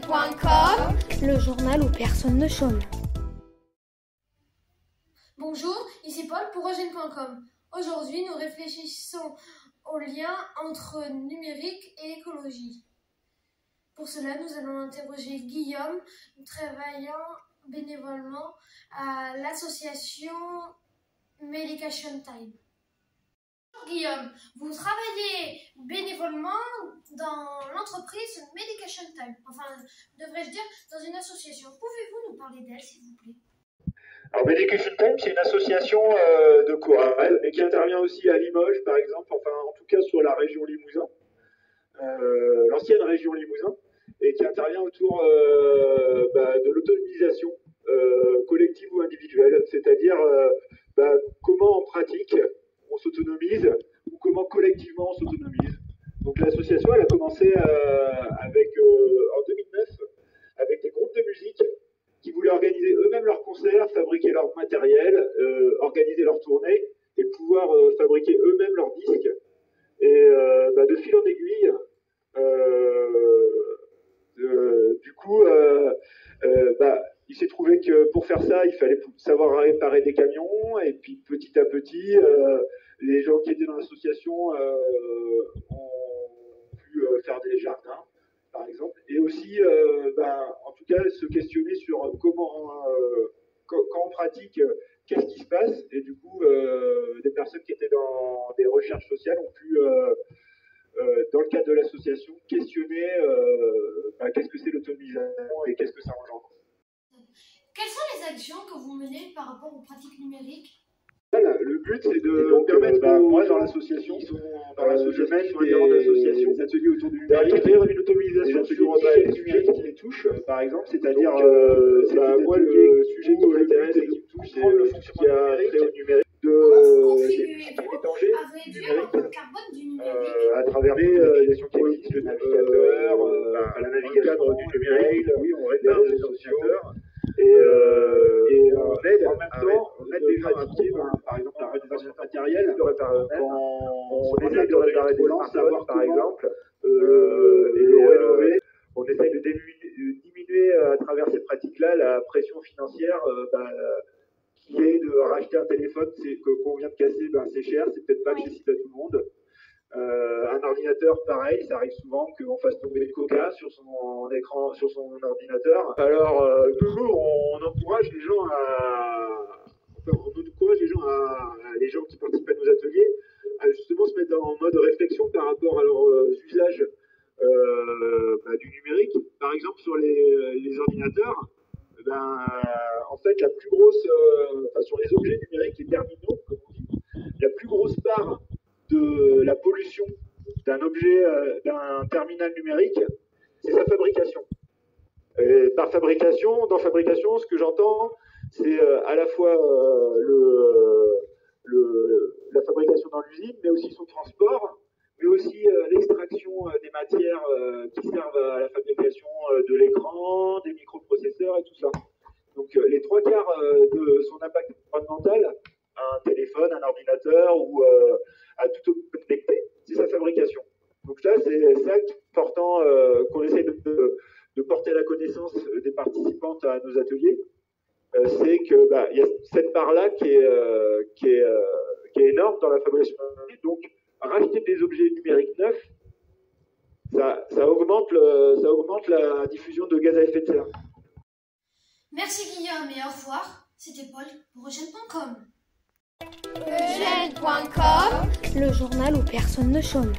Eugène.com, le journal où personne ne chôme. Bonjour, ici Paul pour Eugène.com. Aujourd'hui, nous réfléchissons au lien entre numérique et écologie. Pour cela, nous allons interroger Guillaume, travaillant bénévolement à l'association Medication Time. Guillaume, vous travaillez bénévolement dans l'entreprise Medication Time, enfin, devrais-je dire, dans une association. Pouvez-vous nous parler d'elle, s'il vous plaît? Alors, Medication Time, c'est une association de chorale, mais qui intervient aussi à Limoges, par exemple, enfin, en tout cas sur la région Limousin, l'ancienne région Limousin, et qui intervient autour de l'autonomisation collective ou individuelle, c'est-à-dire comment en pratique on s'autonomise ou comment collectivement on s'autonomise. Donc l'association, elle a commencé en 2009 avec des groupes de musique qui voulaient organiser eux-mêmes leurs concerts, fabriquer leur matériel, organiser leurs tournées et pouvoir fabriquer eux-mêmes leurs disques. Et de fil en aiguille, il s'est trouvé que pour faire ça, il fallait savoir réparer des camions. Et puis petit à petit, les gens qui étaient dans l'association ont pu faire des jardins, par exemple, et aussi, en tout cas, se questionner sur comment, quand on pratique, qu'est-ce qui se passe. Et du coup, des personnes qui étaient dans des recherches sociales ont pu, dans le cadre de l'association, questionner qu'est-ce que c'est l'autonomisation et qu'est-ce que ça engendre. Quelles sont les actions que vous menez par rapport aux pratiques numériques? Voilà, le but, c'est de permettre moi, dans l'association, qui sont dans l'association, des ateliers autour du numérique, d'ouvrir une autonomisation sur les sujets qui les touchent, par exemple, c'est-à-dire, moi, le sujet qui m'intéresse et qui me touche, c'est le fonctionnement qui a trait au numérique, à réduire l'empreinte carbone du numérique à travers les gestions qui existent, le navigateur, la navigation du numérique, oui, on répare les associateurs. Et on aide en même temps, on aide les gens à pratiquer, par exemple, la réalisation matérielle, on essaie de réparer des smartphones, par exemple, et de rénover. On essaie de diminuer à travers ces pratiques-là la pression financière qui est de racheter un téléphone qu'on vient de casser, c'est cher, c'est peut-être pas accessible à tout le monde. Un ordinateur, pareil, ça arrive souvent qu'on fasse tomber le coca sur son écran, sur son ordinateur. Alors, toujours, on encourage les gens les gens qui participent à nos ateliers, à justement se mettre en mode réflexion par rapport à leurs usages du numérique. Par exemple, sur les ordinateurs, en fait, la plus grosse, sur les objets numériques, les terminaux, comme on dit, la plus grosse part de la pollution d'un objet, d'un terminal numérique, c'est sa fabrication. Et par fabrication, dans fabrication, ce que j'entends, c'est à la fois la fabrication dans l'usine, mais aussi son transport, mais aussi l'extraction des matières qui servent à la fabrication de l'écran, des microprocesseurs et tout ça. Donc les trois quarts de son impact environnemental, un téléphone, un ordinateur ou à tout connecté, c'est sa fabrication. Donc là, c'est ça qui est important qu'on essaie de porter à la connaissance des participantes à nos ateliers. C'est que il y a cette part-là qui est énorme dans la fabrication. Donc racheter des objets numériques neufs, ça augmente la diffusion de gaz à effet de serre. Merci Guillaume et au revoir. C'était Paul pour Eugène.com. Eugène.com, le journal où personne ne chôme.